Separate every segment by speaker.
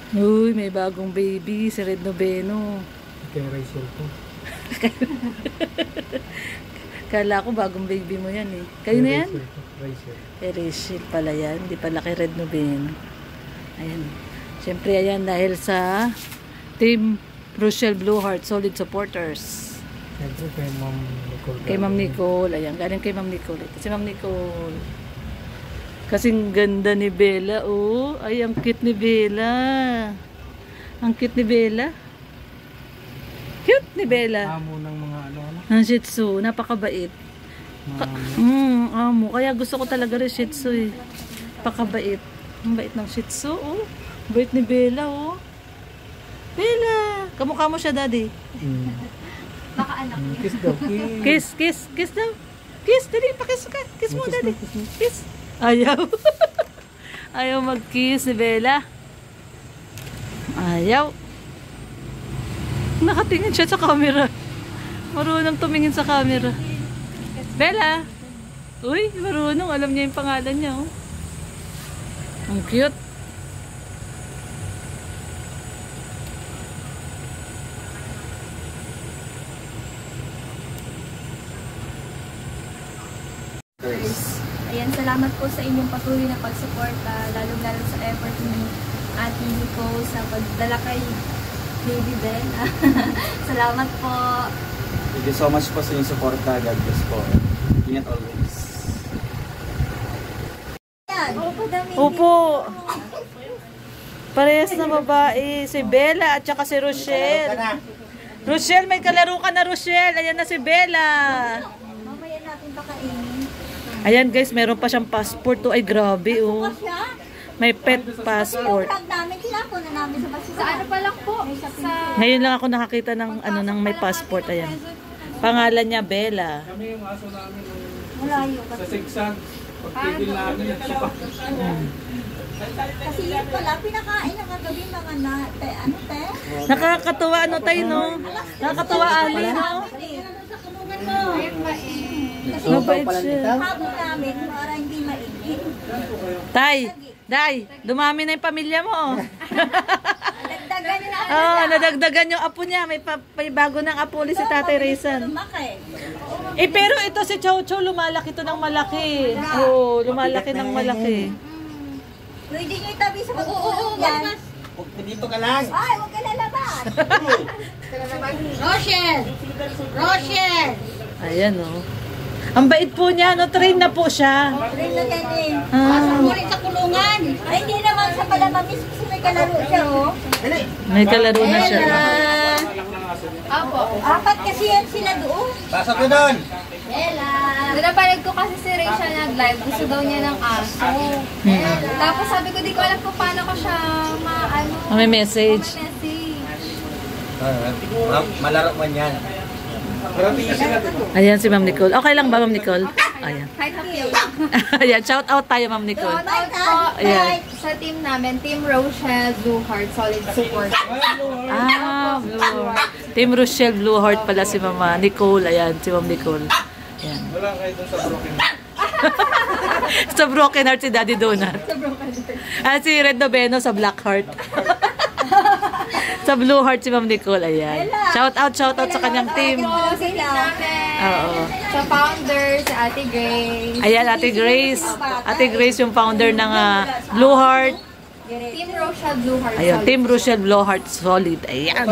Speaker 1: Uy, may bagong baby, si Red Noveno.
Speaker 2: Kay Rachel po.
Speaker 1: Kala ko bagong baby mo yan eh. Kayo na yan?
Speaker 2: Rachel.
Speaker 1: Kay Rachel pala yan, hindi pala kay Red Noveno. Ayan. Siyempre ayan dahil sa Team Rochelle Blue Heart Solid Supporters.
Speaker 2: Siyempre kay Ma'am Nicole.
Speaker 1: Kay Ma'am Nicole. Ayan, galing kay Ma'am Nicole. Ito si Ma'am Nicole. Kasing ganda ni Bella, oh. Ay, ang cute ni Bella. Ang cute ni Bella. Cute ni Bella.
Speaker 2: Amo ng mga ano.
Speaker 1: Ang Shih Tzu, napakabait. Amo. Kaya gusto ko talaga rin Shih Tzu eh. Pakabait. Ang bait ng Shih Tzu, oh. Bait ni Bella, oh. Bella! Kamukha mo siya, daddy.
Speaker 3: Baka anak niya.
Speaker 2: Kiss daw.
Speaker 1: Kiss daw. Kiss, dali, pakiss ka. Kiss mo, daddy. Kiss. Ayaw. Ayaw mag-kiss si Bella. Ayaw. Nakatingin siya sa camera. Marunong tumingin sa camera. Bella. Uy, marunong. Alam niya yung pangalan niya, oh. Ang cute.
Speaker 3: Ayan, salamat po sa inyong patuloy na pagsuporta, lalong-lalo sa effort ni Ate Nico sa pagdala kay Baby Bella. Salamat po.
Speaker 4: Thank you so much po sa inyong suporta. God bless po. Ingat always.
Speaker 3: Ayan, opo dami.
Speaker 1: Opo. Parehas na babae. Si Bella at saka si Rochelle. Rochelle, may kalaro ka na, Rochelle. Ayan na si Bella.
Speaker 3: Mamaya natin pakainin.
Speaker 1: Ayan guys, meron pa siyang passport to. Ay grabe oh. May pet passport.
Speaker 3: Namin, tinapon na namin sa basura. Sa ano pa lang po? Sa...
Speaker 1: Ngayon lang ako nakakita ng ano ng may passport. Ayan. Pangalan niya Bella.
Speaker 2: Kami yung aso namin
Speaker 3: Malayo.
Speaker 2: sa sigsag. Pagtigil namin at supak.
Speaker 3: Kasi yun pala, pinakain na kagabi mga na... ano te?
Speaker 1: Nakakatuwa ano tayo no? Nakakatuwa ali no?
Speaker 3: Sa kulungan mo.
Speaker 1: Mabait siya.
Speaker 3: Habang namin para hindi mainit.
Speaker 1: Day, dumami na yung pamilya mo.
Speaker 3: Dagdagan na.
Speaker 1: Oh, nadagdagan yung apo niya. May bago ng apo ulit si Tatay Raysan. Eh pero ito si Chow Chow lumalaki to ng malaki. Oo, lumalaki ng malaki.
Speaker 3: Pwede nyo itabi sa pagkukulong yan.
Speaker 4: Dito ka lang.
Speaker 3: Ay, huwag ka lalabas. Rochelle!
Speaker 1: Ayan oh. Ang bait po niya, no? Train na po siya.
Speaker 3: Train na yan eh.
Speaker 1: Ah,
Speaker 3: Sa kulungan. Ay, hindi naman sa palamamis kasi may kalaro siya, oh.
Speaker 1: may kalaro na siya.
Speaker 3: Apo. Apat kasi yan sila doon.
Speaker 4: Pasok ko doon.
Speaker 3: Bella.
Speaker 5: Napanood ko kasi si Ray siya nag-live. Gusto daw niya ng aso. Tapos sabi ko, di ko alam kung paano ko siya maano.
Speaker 1: May message.
Speaker 4: Malaro man yan.
Speaker 1: Ayan si Ma'am Nicole. Okay lang ba, Ma'am Nicole? Ayan.
Speaker 5: Kahit happy.
Speaker 1: Ayan, shout out tayo, Ma'am Nicole.
Speaker 5: Shout out po
Speaker 1: Ayan.
Speaker 5: sa team namin, Team Rochelle Blue Heart Solid Support.
Speaker 1: Ah, Blue Heart. Team Rochelle Blue Heart pala si Mama Nicole. Ayan, si Ma'am Nicole. Ayan.
Speaker 2: Wala kayo doon sa broken.
Speaker 1: Sa Broken Heart si Daddy Donut. Ah, si Red Noveno sa Black Heart. Sa Blue Heart si Ma'am Nicole. Ayan. Shout out sa kanyang team.
Speaker 5: So, sa team namin,
Speaker 1: Oo.
Speaker 5: sa founder, si Ate Grace.
Speaker 1: Ayan, Ate Grace. Ate Grace yung founder ng Blue Heart.
Speaker 5: Team Rochelle Blue Heart
Speaker 1: Ayun,
Speaker 5: Solid.
Speaker 1: Team Rochelle Blue Heart Solid. Ayan.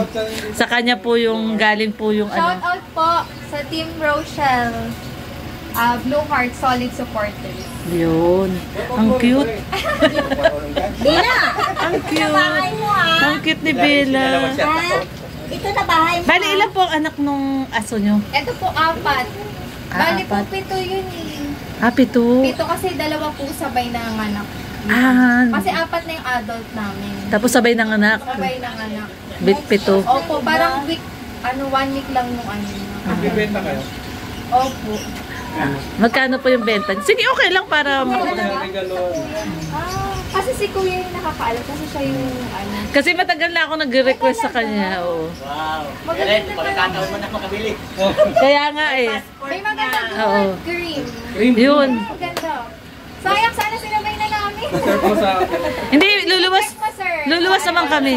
Speaker 1: Sa kanya po yung galing po yung
Speaker 5: Shout
Speaker 1: ano.
Speaker 5: out po sa Team Rochelle Blue Heart Solid Supporters.
Speaker 1: Yun. Ang cute.
Speaker 3: Bella!
Speaker 1: Ang cute.
Speaker 3: Bahay mo, ha?
Speaker 1: Ang cute ni Bella.
Speaker 3: Ha? Ito na bahay mo.
Speaker 1: Bali, ilan po ang anak nung aso nyo?
Speaker 5: Ito po, 4. Bali po,
Speaker 1: Apat.
Speaker 5: 7 yun eh.
Speaker 1: Ah, 7.
Speaker 5: 7 kasi 2 po sabay na ang anak.
Speaker 1: Ah,
Speaker 5: Kasi 4 na yung adult namin.
Speaker 1: tapos sabay ng anak.
Speaker 5: Sabay ng anak.
Speaker 1: 7.
Speaker 5: Opo, parang week, 1 week lang nung ano.
Speaker 2: Nagbibenta kayo?
Speaker 5: Opo.
Speaker 1: Magkano po yung benta? Sige, okay lang para
Speaker 2: Regalo.
Speaker 5: Kasi si Kuya yung nakakaalam kasi siya yung ano.
Speaker 1: Kasi matagal na ako nag-request sa kanya. Oo.
Speaker 4: Wow.
Speaker 5: Maganda
Speaker 4: Pagkakataon mo na makabili.
Speaker 1: Kaya nga eh.
Speaker 5: May maganda
Speaker 1: Oo.
Speaker 5: doon, green.
Speaker 1: Yun.
Speaker 5: Maganda. Sayang, sana sinabay na namin.
Speaker 2: Serve mo sa akin.
Speaker 1: Hindi, luluwas.
Speaker 5: Christmas sir.
Speaker 1: Luluwas naman kami.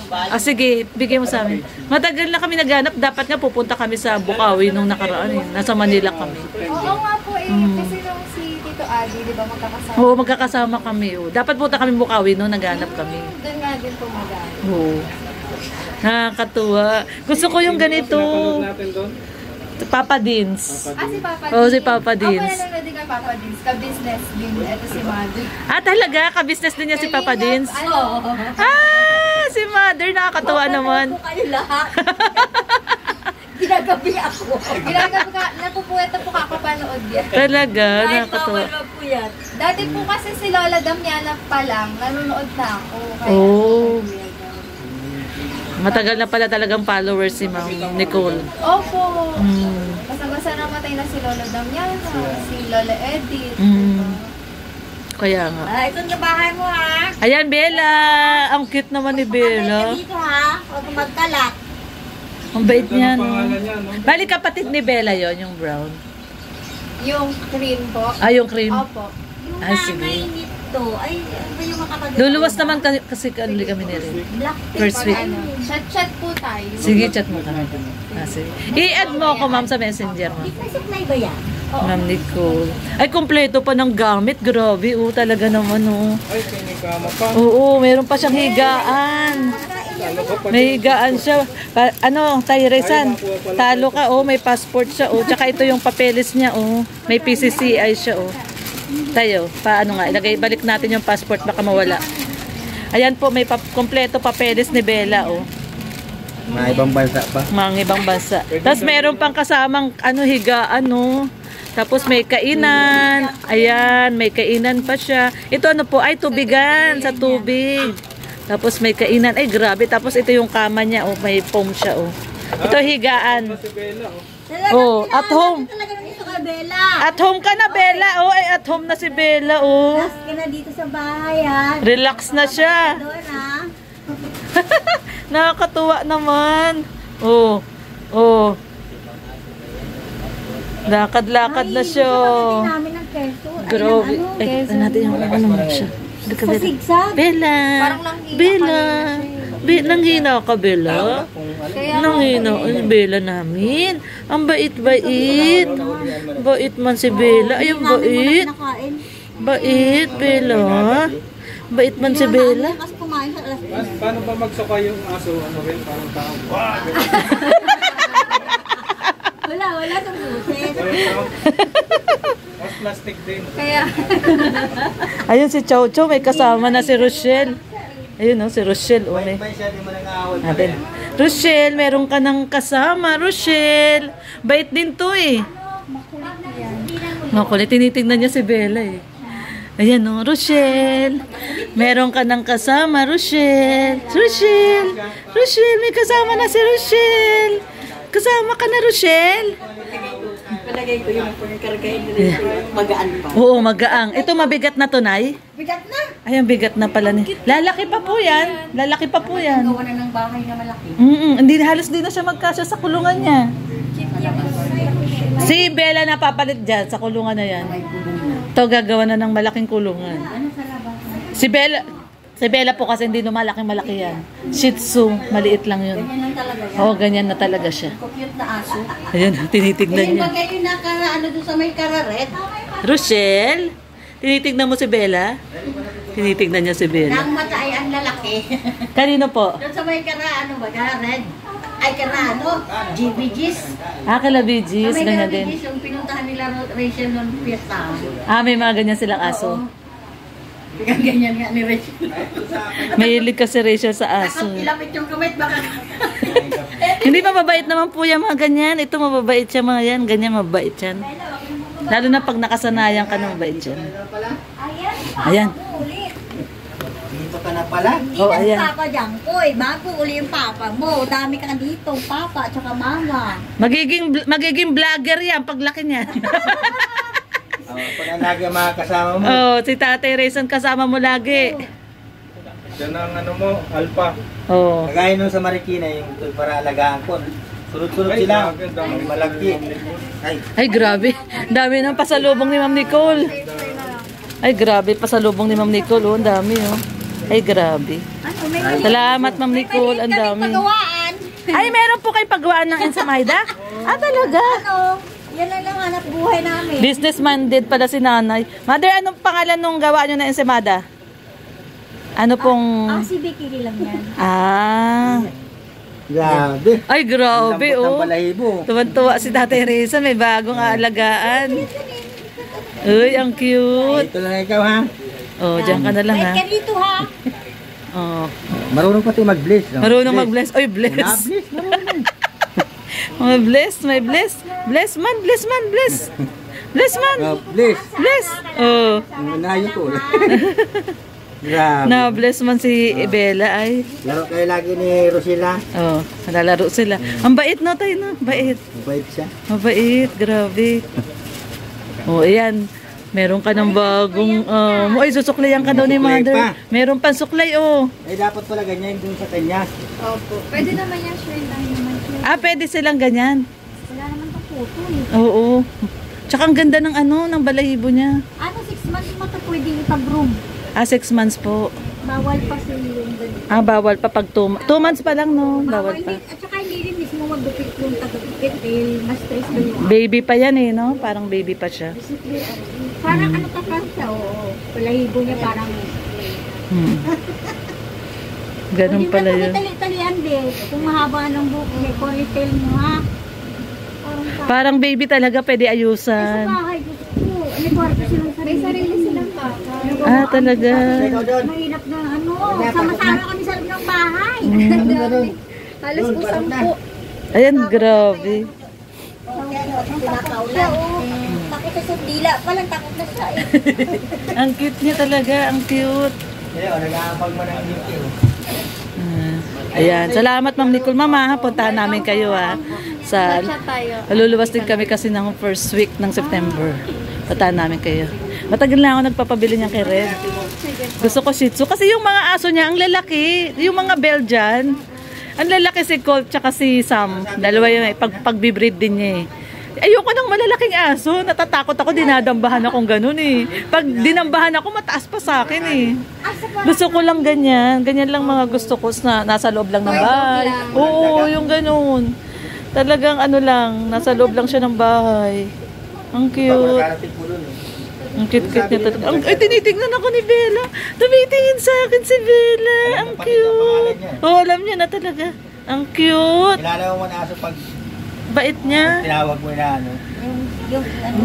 Speaker 1: Ah, sige, bigay mo sa amin. Matagal na kami naghanap. Dapat nga pupunta kami sa Bukawi nung nakaraan. Eh. Nasa Manila kami.
Speaker 5: Oo nga po eh. Kasi nung si Tito Adi, di ba magkakasama?
Speaker 1: Oo, magkakasama kami. Oh. Dapat punta kami Bukawi nung naghanap kami.
Speaker 5: Doon nga din po mag-ano.
Speaker 1: Oo. Nakakatuwa. Gusto ko yung ganito.
Speaker 2: Napanood natin doon.
Speaker 1: Papa Dins.
Speaker 5: Ah, si Papa
Speaker 1: Oo, si Papa Dins.
Speaker 5: Ako nanonood din kay Papa Dins. Ka-business din. Ito si Mother.
Speaker 1: Ah, talaga? Ka-business din niya si Papa Dins?
Speaker 5: Ano?
Speaker 1: Ah, si Mother. Nakakatuwa naman.
Speaker 3: Po kayo lahat. Ginagabi ako.
Speaker 5: Ginagawa ka, napupuweta po kakapanood yan.
Speaker 1: Talaga,
Speaker 3: Kahit
Speaker 1: nakakatuwa.
Speaker 3: bawal po yan.
Speaker 5: Dati po kasi si Lola Damiana pa lang, nanonood na ako. Kaya,
Speaker 1: Oh. Matagal na pala talagang followers si Ma'am Nicole.
Speaker 5: Opo.
Speaker 1: Mm.
Speaker 5: Basta-basta namatay na si Lola Damiana, si Lola Edith.
Speaker 1: Mm. Kaya nga.
Speaker 3: Ah, ito yung bahay mo ha.
Speaker 1: Ayan, Bella! Ang cute naman ni Bella.
Speaker 3: Dito ha. Huwag magkalat.
Speaker 1: Ang bait niya,
Speaker 2: Ang
Speaker 1: no?
Speaker 2: pangalan niya, no?
Speaker 1: Bali, kapatid ni Bella yon yung brown.
Speaker 5: Yung cream po.
Speaker 1: Ah, yung cream.
Speaker 5: Opo.
Speaker 3: Yung
Speaker 1: Ah, sige.
Speaker 3: nanay nito. Ay, ano ba yung makapag-
Speaker 1: Luluwas naman kasi kanili kami ni Rin.
Speaker 3: Black
Speaker 1: First week.
Speaker 5: Ano, chat-chat po tayo.
Speaker 1: Sige, chat mo kami. Ah, sige. I-add mo ako, ma'am, sa messenger mo.
Speaker 3: May supply ba yan?
Speaker 1: Ma'am Nicole. Ay, kompleto pa ng gamit. Grabe, oh, talaga naman, oh.
Speaker 2: Ay, kinikama pa.
Speaker 1: Oo, meron pa siyang higaan.
Speaker 2: Ano ko pa?
Speaker 1: May higaan siya. Ano, Tyresan, talo ka, oh, may passport siya, oh. Tsaka ito yung papeles niya, oh. May PCCI siya, oh. Tayo, paano nga, balik natin yung passport, baka mawala. Ayan po, may kompleto papeles ni Bella, oh.
Speaker 4: Mga ibang bansa pa.
Speaker 1: Mga ibang bansa. Tapos meron pang kasamang, ano, higaan, oh. Tapos may kainan. Ayan, may kainan pa siya. Ito ano po, ay tubigan, sa tubig. Tapos may kainan. Ay, grabe. Tapos ito yung kama niya. Oh, may foam siya. Oh. Ito higaan.
Speaker 2: Si Bella, oh.
Speaker 1: Oh, at home.
Speaker 3: Talaga nang ito ka, Bella.
Speaker 1: At home ka na, Bella. Oh, ay at home na si Bella. Oh.
Speaker 3: Last ka na dito sa bahay ha.
Speaker 1: Relax na siya.
Speaker 3: Doon ha.
Speaker 1: Nakakatuwa naman. Oh. Oh. Lakad-lakad na siya.
Speaker 3: Ay, namin ng keso.
Speaker 1: Grabe. Ay, ano natin yung ano siya. Halika,
Speaker 3: Sa
Speaker 1: Bella.
Speaker 3: sigsag.
Speaker 1: Bella.
Speaker 5: Parang nanghina
Speaker 1: Bella.
Speaker 5: kanina
Speaker 1: Nanghina ka, Bella?
Speaker 5: Kaya
Speaker 1: Nanghina. Ay, Bella namin. Ang bait-bait. Bait man si Bella. Ay, ang bait.
Speaker 3: Nakain.
Speaker 1: Bait, Bella. Bait man si Bella.
Speaker 3: Kasi kumain sa alas.
Speaker 2: Paano ba magsuka yung aso? Ano rin, parang tao?
Speaker 3: Wala sa buses.
Speaker 2: Mas plastic din.
Speaker 5: Kaya,
Speaker 1: Ayun si Chow Chow. May kasama na si Rochelle. Ayun, oh, si Rochelle. Oh, may.
Speaker 4: May siya, di mo nang-aawal.
Speaker 1: Natin. Rochelle, meron ka ng kasama. Rochelle. Bait din to eh. Makulit. Tinitignan niya si Bella eh. Ayan o, Rochelle. Meron ka ng kasama, Rochelle. Rochelle. Rochelle, may kasama na si Rochelle. Kasama ka na, Rochelle.
Speaker 3: Palagay ko yung pagkargay nila. Magaan pa.
Speaker 1: Oo, magaang. Ito mabigat na tunay.
Speaker 3: Bigat na.
Speaker 1: Ay, ang bigat na pala ni. Lalaki pa po yan. Lalaki pa po yan.
Speaker 3: Gawa na ng bahay na malaki.
Speaker 1: Hindi, halos di na siya magkasya sa kulungan niya. Si Bella na papalit dyan sa kulungan na yan. Ito gagawa na ng malaking kulungan. Si Bella po kasi hindi no malaking-malaki yan. Shih Tzu, maliit lang yun.
Speaker 3: Yan lang talaga yan.
Speaker 1: Oo, ganyan na talaga siya.
Speaker 3: Cute na aso.
Speaker 1: Ayun, tinitignan
Speaker 3: Yung
Speaker 1: niya.
Speaker 3: bagay yung ano doon sa may kararet.
Speaker 1: Rochelle, tinitignan mo si Bella? Tinitignan niya si Bella.
Speaker 3: Nang mata ay ang lalaki.
Speaker 1: Kanino po?
Speaker 3: Doon sa may ano ba, kararet. Ay GBG's.
Speaker 1: Ah, kala Bee
Speaker 3: May
Speaker 1: ganyan din.
Speaker 3: GBG's yung pinuntahan nila Rachel noong fiesta.
Speaker 1: Ah, may mga ganyan silang aso.
Speaker 3: Ganyan nga ni Rachel.
Speaker 1: Mahilig kasi Rachel sa aso.
Speaker 3: Takot ilapit yung kamay baka.
Speaker 1: Hindi mababait naman po yan mga ganyan. Ito mababait siya mga yan. Ganyan mababait yan. Lalo na pag nakasanayan ka na mabait yan. Ayan.
Speaker 4: Dito ka na pala.
Speaker 3: Hindi
Speaker 1: Oh,
Speaker 3: na
Speaker 1: ayan.
Speaker 3: papa dyan ko bago uli yung papa mo. Dami ka dito, papa at saka mama.
Speaker 1: Magiging vlogger yan paglaki niya.
Speaker 4: Pag lagi ang mga kasama mo.
Speaker 1: Oh, si Tatay Rayson kasama mo lagi.
Speaker 2: Yan ang ano mo, alpha.
Speaker 1: Oh.
Speaker 4: Kagaya nung sa Marikina, yung para alagaan ko. Sunod-sunod
Speaker 2: Ay,
Speaker 4: sila.
Speaker 2: grabe, dami.
Speaker 4: Malaki. Ay,
Speaker 1: Ay, grabe. Dami ng pasalubong ni Ma'am Nicole. Ay, grabe. Pasalubong ni Ma'am Nicole. Oh, ang dami, oh. Ay, grabe.
Speaker 3: Ano
Speaker 1: Salamat, Ma'am Nicole. Ang dami. Ay, meron po kayo pagawaan ng ensamayda? Ah, talaga?
Speaker 3: Yan lang hanap buhay namin.
Speaker 1: Businessman din pala si nanay. Mother, anong pangalan nung gawa nyo na ensaymada? Ano pong...
Speaker 3: Si Bikini lang yan.
Speaker 1: Ah.
Speaker 4: Grabe.
Speaker 1: Ay, grabe,
Speaker 4: Lambot ng
Speaker 1: oh.
Speaker 4: balahibo.
Speaker 1: Tuwan-tuwa si Tatay Reza. May bagong aalagaan. Uy, ang cute.
Speaker 4: Ito lang ikaw, ha?
Speaker 1: Oh, diyan ka na lang, ha?
Speaker 3: Dito ha.
Speaker 1: Oh.
Speaker 4: Marunong pati mag-bless. No?
Speaker 1: Marunong mag-bless. Oy, bless.
Speaker 4: Bless, marunong.
Speaker 1: May bless, may bless. Bless man, bless man, bless. Bless man.
Speaker 4: Bless.
Speaker 1: Bless. Oh.
Speaker 4: Unahin ko. Grabe.
Speaker 1: Na bless man si Bella ay.
Speaker 4: Laro kayo lagi ni Rosila.
Speaker 1: Oh, nalalaro sila. Ang bait no tayo no, bait.
Speaker 4: Mabait siya.
Speaker 1: Mabait, grabe. Oh, ayan. Meron ka ng bagong ay susuklayan ka daw ni
Speaker 4: Susuklay
Speaker 1: mother.
Speaker 4: pa.
Speaker 1: Meron pang suklay oh.
Speaker 4: Eh dapat pala ganyan dun sa kanya.
Speaker 5: Opo. Pwede naman yan, sure lang naman.
Speaker 1: Ah, pwede silang ganyan.
Speaker 3: Wala naman pa photo eh.
Speaker 1: Oo. Tsaka ang ganda ng ng balahibo niya.
Speaker 3: 6 months mo ito pwede ipag-room.
Speaker 1: Ah, 6 months po.
Speaker 3: Bawal pa sa yung ganito.
Speaker 1: Ah, bawal pa pag 2 months pa lang no, bawal pa.
Speaker 3: At saka hindi rin mismo magdupit yung taga-dupit dahil mas stress na yung
Speaker 1: Baby pa yan eh, no? Parang baby pa siya.
Speaker 3: Parang ano ka siya, oo. Palahibo niya parang...
Speaker 1: Ganun pala yun.
Speaker 3: Tali-talian din. Kung mahaba ng buhok, may ponytail mo ha.
Speaker 1: Parang baby talaga, pwede
Speaker 3: Sa
Speaker 1: ayusan.
Speaker 3: bahay, gusto ko. May kwarto silang
Speaker 5: May sarili silang papa.
Speaker 1: Ah, talaga.
Speaker 4: Ikaw doon.
Speaker 3: Mahirap na ano. Sama-sama kami sa loob ng bahay.
Speaker 5: Halos po 10.
Speaker 1: Ayan, grabe.
Speaker 3: Siya, oh. Takot sa sundila. Walang takot na siya eh.
Speaker 1: Ang cute niya talaga, ang cute.
Speaker 4: Kaya nag-aabang mo ng ngiti.
Speaker 1: Ayan, salamat Ma'am Nicole. Mama, puntahan namin kayo ha. Sa luluwas din kami kasi ng first week ng September. Puntahan namin kayo. Matagal na ako nagpapabili niya kay Red. Gusto ko Shih Tzu kasi yung mga aso niya ang lalaki, yung mga Belgian. Ang lalaki si Colt tsaka si Sam. Dalawa yun eh, pag-breed din niya eh. Ayoko ng malalaking aso. Natatakot ako, dinadambahan akong ganun eh. Pag dinambahan ako, mataas pa sa akin eh. Gusto ko lang ganyan. Ganyan lang mga gusto ko na nasa loob lang ng bahay. Oo, yung ganun. Talagang ano lang, nasa loob lang siya ng bahay. Ang cute. Ang cute-cute niya talaga. Ay, tinitingnan ako ni Bella. Tumitingin sa akin si Bella. Ang cute. Oo, alam niya na talaga. Ang cute.
Speaker 4: Kilala mo na aso pag
Speaker 1: Bait niya.
Speaker 4: tinawag mo na ano.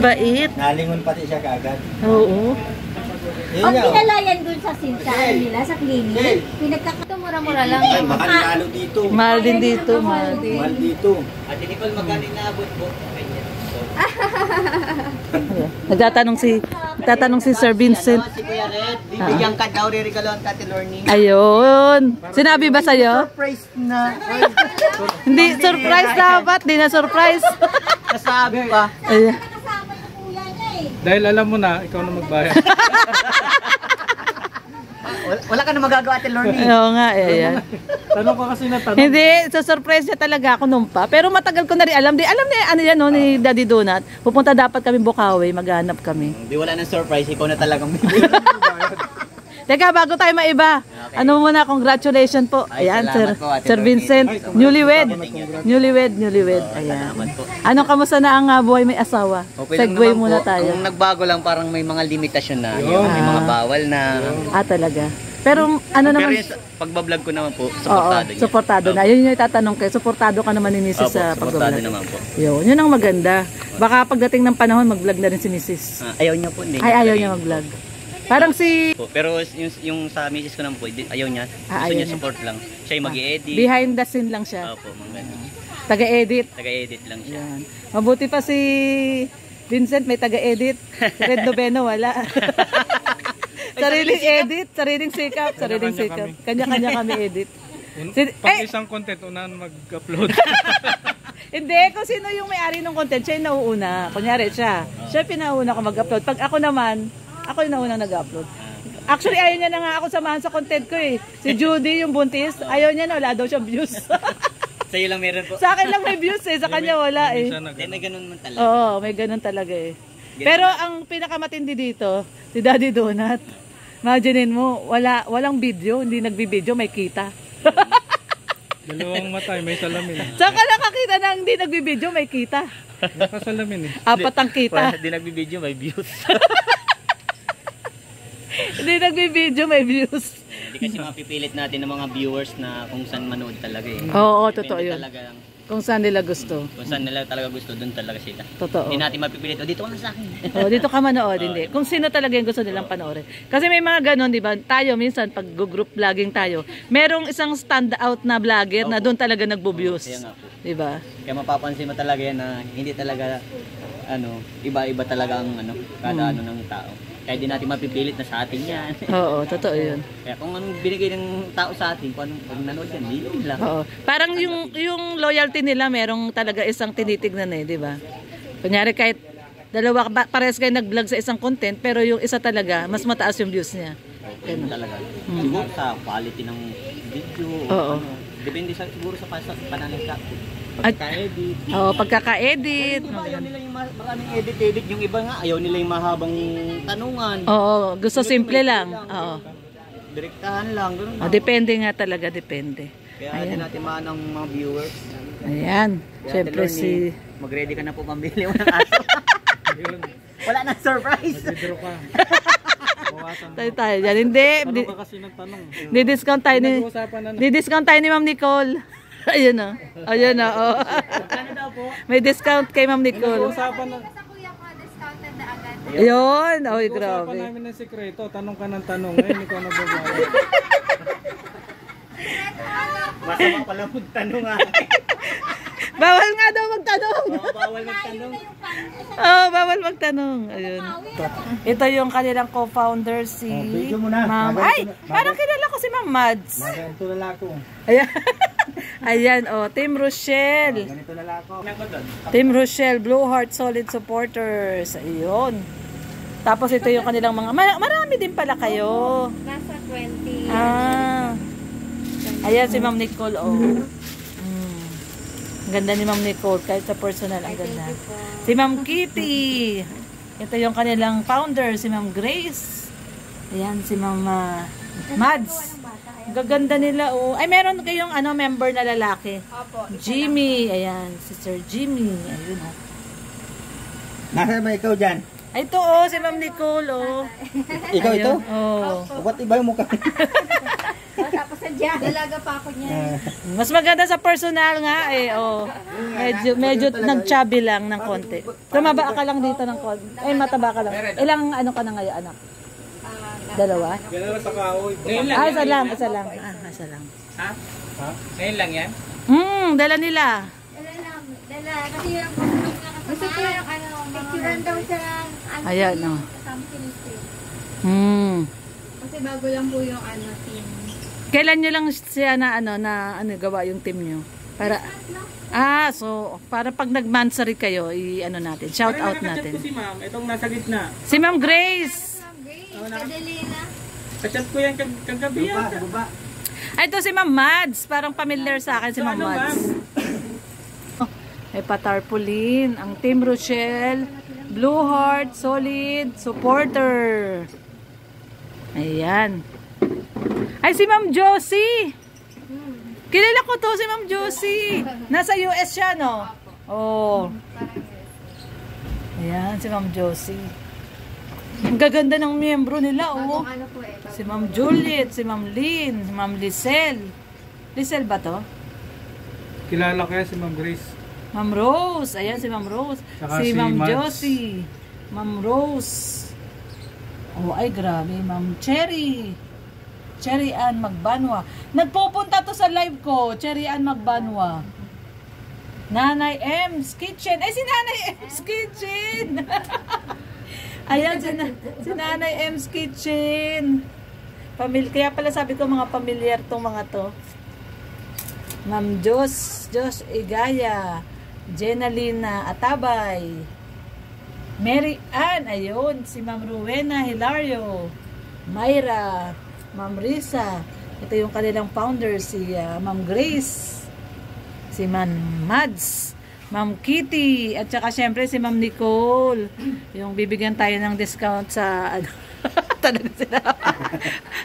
Speaker 1: Bait.
Speaker 4: Nalingon pati siya kaagad.
Speaker 1: Oo.
Speaker 4: Yun
Speaker 3: Ang
Speaker 4: nga, oh.
Speaker 3: pinalayan dun sa sintaan nila, sa clinic,
Speaker 5: Ito mura-mura lang.
Speaker 4: Ay, baka nalo dito.
Speaker 1: Mahal din dito, mahal.
Speaker 4: Mahal dito.
Speaker 1: Nagtatanong si Sir Vincent.
Speaker 6: Si Kuya Red, bibigyan ka daw re-regalo ang Tati Lorny.
Speaker 1: Ayun. Sinabi ba sa'yo?
Speaker 6: Surprise na.
Speaker 1: Hindi, surprise dapat. Di na surprise.
Speaker 6: Nasabi pa.
Speaker 1: Ayan.
Speaker 3: kasama ng kuya niya eh.
Speaker 2: Dahil alam mo na, ikaw na magbayad.
Speaker 6: Wala ka na magagawa, Ate Lorny.
Speaker 1: Oo nga, ayan.
Speaker 2: Tanong ko kasi na tanong.
Speaker 1: Hindi, surprise niya talaga ako nung pa. Pero matagal ko na rin alam. Alam niya, ano yan, no, ni Daddy Donut. Pupunta dapat kami Bukawi, maghanap kami.
Speaker 6: Hindi wala nang surprise, ikaw na talagang bibigyan.
Speaker 1: Teka, bago tayo maiba, ano muna, congratulations po.
Speaker 6: Ay,
Speaker 1: Ayan,
Speaker 6: salamat po, Ate
Speaker 1: Sir
Speaker 6: Lorny.
Speaker 1: Vincent, newlywed. Newlywed. Ayan.
Speaker 6: Salamat po.
Speaker 1: Ano, kamusta na ang buhay may asawa?
Speaker 6: Okay lang
Speaker 1: Segway
Speaker 6: naman
Speaker 1: muna
Speaker 6: po.
Speaker 1: tayo.
Speaker 6: Ang nagbago lang parang may mga limitasyon na. May mga bawal na.
Speaker 1: Ah, talaga. Pero ano
Speaker 6: Pero
Speaker 1: naman,
Speaker 6: yung pagbablog ko naman po,
Speaker 1: oo,
Speaker 6: supportado niya.
Speaker 1: suportado na. Yun yung itatanong kayo, suportado ka naman ni Mrs.
Speaker 6: Opo,
Speaker 1: sa
Speaker 6: supportado
Speaker 1: pag-vlog.
Speaker 6: naman po.
Speaker 1: Yun ang maganda. Baka pagdating ng panahon, mag-vlog na rin si Mrs.
Speaker 6: Ayaw niya po. Hindi
Speaker 1: Ay, ayaw niya mag-vlog. Parang si
Speaker 6: po. Pero yung sa misis ko naman po, ayaw niya.
Speaker 1: Ah,
Speaker 6: Gusto
Speaker 1: ayaw
Speaker 6: niya
Speaker 1: niya.
Speaker 6: support lang. Siya yung mag-i-edit.
Speaker 1: behind the scene lang siya.
Speaker 6: Opo, mga ganun.
Speaker 1: Taga-edit.
Speaker 6: Taga-edit lang siya.
Speaker 1: Yan. Mabuti pa si Vincent, may taga-edit. Si Red Noveno, wala. Sariling edit, sariling sikap. Kanya-kanya kami edit.
Speaker 2: Pag isang content, unahan mag-upload.
Speaker 1: Hindi, kung sino yung may-ari ng content, siya yung nauuna. Kunyari, siya. Siya pinauna ko mag-upload. Pag ako naman, ako yung naunang nag-upload. Actually, ayaw niya na nga ako samahan sa content ko eh. Si Judy, yung buntis, ayaw niya na, wala daw siyang views.
Speaker 6: Sa'yo lang meron po.
Speaker 1: Sa akin lang may views eh, sa kanya wala eh.
Speaker 6: Hindi, may ganun man talaga.
Speaker 1: Oo, may ganun talaga eh. Pero ang pinakamatindi dito, si Daddy Donut. Imaginin mo, walang video, hindi nagbibideo, may kita.
Speaker 2: Dalawang mata, may salamin.
Speaker 1: Saan ka nakakita na hindi nagbibideo, may kita?
Speaker 2: Nakasalamin eh.
Speaker 1: Apat ang kita.
Speaker 6: Hindi nagbibideo, may views.
Speaker 1: Hindi nagbibideo, may views.
Speaker 6: Hindi kasi mapipilit natin ng mga viewers na kung saan manood talaga eh.
Speaker 1: Oo,
Speaker 6: Depende
Speaker 1: totoo yun.
Speaker 6: talaga lang.
Speaker 1: Kung saan nila gusto.
Speaker 6: Kung saan nila talaga gusto, doon talaga sila.
Speaker 1: Totoo.
Speaker 6: Hindi natin mapipilit, o dito ka na sa akin.
Speaker 1: Dito ka manood, hindi. Kung sino talaga yung gusto nilang panoorin. Kasi may mga ganon, di ba? Tayo, minsan, pag group vlogging tayo, merong isang stand out na vlogger na doon talaga nagbo-views.
Speaker 6: Kaya nga po.
Speaker 1: Di ba?
Speaker 6: Kaya mapapansin mo talaga yan na hindi talaga, iba-iba talaga ang kada ng tao. Kaya di natin mapipilit na sa atin yan.
Speaker 1: Oo, totoo yun.
Speaker 6: Kaya kung anong binigay ng tao sa atin, kung anong pag nanood yan, hindi nila.
Speaker 1: Oo. Parang yung loyalty nila, merong talaga isang tinitignan eh, di ba? Kunyari kahit dalawa, parehas kayo nag-vlog sa isang content, pero yung isa talaga, mas mataas yung views niya.
Speaker 6: Ganun talaga. Siguro sa quality ng video.
Speaker 1: Oo.
Speaker 6: Depende siguro sa pananay sa pagka-edit.
Speaker 1: Oo, pagkaka-edit.
Speaker 6: Ayaw nila yung maraming edit-edit. Yung iba nga, ayaw nila yung mahabang tanungan.
Speaker 1: Oo, gusto simple lang. Oo.
Speaker 6: Direktahan lang. Ganun lang.
Speaker 1: Depende nga talaga, depende.
Speaker 6: Kaya hindi natin maanong mga viewers.
Speaker 1: Ayan.
Speaker 6: Kaya
Speaker 1: Siyempre si...
Speaker 6: mag-ready ka na po pambili mo ng aso. Wala na surprise.
Speaker 2: Mag-withdraw ka.
Speaker 1: tayo dyan. Hindi.
Speaker 2: Tanong ka kasi ng tanong.
Speaker 1: Di-discount tayo ni...
Speaker 2: Nag-uusapan na.
Speaker 1: Di-discount tayo ni Ma'am Nicole. Ayun o. Ayun o. Oh. May discount kay Ma'am Nicole.
Speaker 2: Nag-uusapan na.
Speaker 5: Sa kuya ko, discounted na agad.
Speaker 1: Ayun. Oy,
Speaker 2: Nag-uusapan
Speaker 1: grabe.
Speaker 2: namin ng sekreto. Tanong ka ng tanong. Ngayon ikaw nagbabayad.
Speaker 6: Masama pala magtanong ah.
Speaker 1: Bawal nga daw magtanong.
Speaker 6: Bawal magtanong.
Speaker 1: Oh, bawal magtanong. Ayun. Ito yung kanilang co-founder si Ma'am. Ay, parang kilala ko si Ma'am Mads.
Speaker 4: Ganito na ako.
Speaker 1: Ayan. Ayan, oh, Team Rochelle.
Speaker 4: Ganito na ako.
Speaker 1: Team Rochelle, Blue Heart Solid Supporters. Ayun. Tapos ito yung kanilang mga, marami din pala kayo.
Speaker 5: Nasa 20.
Speaker 1: Ah. Ayan si Ma'am Nicole, oh. Ang ganda ni Ma'am Nicole, kahit sa personal, ang ganda. Si Ma'am Kitty. Ito yung kanilang founder, si Ma'am Grace. Ayan, si Ma'am Mads. Ang gaganda nila, oh. Ay, meron kayong member na lalaki.
Speaker 5: Opo.
Speaker 1: Jimmy. Ayan, si Sir Jimmy. Ayun, oh.
Speaker 4: Nasaan ba ikaw dyan?
Speaker 1: Ay, ito, oh, si Ma'am Nicole, oh.
Speaker 4: Ikaw
Speaker 1: Ayun,
Speaker 4: ito?
Speaker 1: oh.
Speaker 4: Ba't iba yung mukha?
Speaker 5: Tapos sadya. Dalaga pa ako niya.
Speaker 1: Mas maganda sa personal nga, eh, oh. Medyo nag-chubby lang ng konti. Tumaba ka lang dito ng konti. Ay, mataba ka lang. Ilang ano ka na ngayon, anak? Dalawa?
Speaker 2: Ganun sa kahoy.
Speaker 1: Isa lang. Isa lang. Isa lang.
Speaker 2: Ha? Ngayon lang yan?
Speaker 1: Dala nila.
Speaker 5: Dala. Kasi yung gusto ko yung picturean daw siya ng
Speaker 1: Ayan, oh.
Speaker 5: kasama si Mr. Kasi bago lang po yung team.
Speaker 1: Kailan nyo lang siya na gawa yung team nyo? Para, so, para pag nag-mansary kayo, natin, shout out natin.
Speaker 2: Si ma'am, itong nasa gitna.
Speaker 1: Si Ma'am Grace.
Speaker 5: Adelina.
Speaker 2: Kachat ko yan kagabi yan.
Speaker 1: Ay, ito si Ma'am Mads. Parang familiar sa akin si Ma'am Mads. May patarpaulin. Ang Team Rochelle, Blue Heart, Solid, Supporter. Ayan. Ay, si Ma'am Josie. Kilala ko to, si Ma'am Josie. Nasa US siya, no? Oh. Ayan, si Ma'am Josie. Ang gaganda ng miyembro nila, oh.
Speaker 5: Ano po eh.
Speaker 1: Si Ma'am Juliet, si Ma'am Lynn, si Ma'am Lisel. Lisel ba to?
Speaker 2: Kilala kaya si Ma'am Grace.
Speaker 1: Ma'am Rose. Ayan si Ma'am Rose.
Speaker 2: Saka
Speaker 1: Si
Speaker 2: si
Speaker 1: Ma'am
Speaker 2: Mads.
Speaker 1: Josie. Ma'am Rose. Oh, ay grabe. Ma'am Cherry. Cherry Ann Magbanwa. Nagpupunta to sa live ko. Cherry Ann Magbanwa. Nanay M's Kitchen. Ay, si Nanay M's Kitchen. Ayan, si Nanay M's Kitchen. Kaya pala sabi ko mga pamilyar tong mga to. Ma'am Josh Igaya. Jenalina Atabay. Mary Ann, ayun, si Ma'am Rowena Hilario. Myra, Ma'am Risa. Ito yung kanilang founder, si Ma'am Grace. Si Ma'am Mads. Ma'am Kitty. At saka syempre si Ma'am Nicole. Yung bibigyan tayo ng discount sa talaga sila.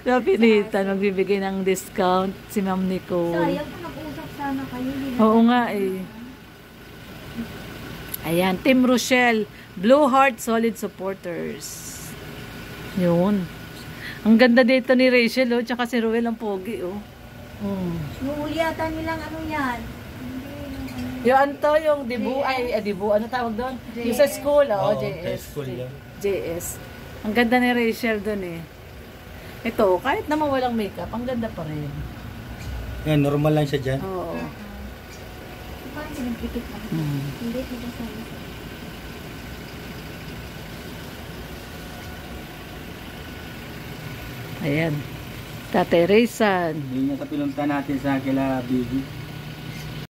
Speaker 1: Napilitan, magbibigay ng discount si Ma'am Nicole.
Speaker 3: Sayang kung nag-usap sana kayo.
Speaker 1: Oo nga eh. Ayan, Team Rochelle, Blue Heart Solid Supporters. Yun. Ang ganda dito ni Rachel, oh, tsaka si Ruel ang pogi, oh.
Speaker 3: Nuulyatan nilang ano yan.
Speaker 1: Yung anto, yung dibu, dibu, ano tawag doon? Yung sa school, JS. JS. Ang ganda ni Rachel doon eh. Ito, kahit naman walang makeup, ang ganda pa rin.
Speaker 7: Yan, normal lang siya dyan.
Speaker 1: Oo.
Speaker 3: Parang sinagpikit lang. Hindi, hindi sabi.
Speaker 1: Ayan. Tatay Raysan.
Speaker 4: Yun yung sa pinunta natin sa kila Bibi.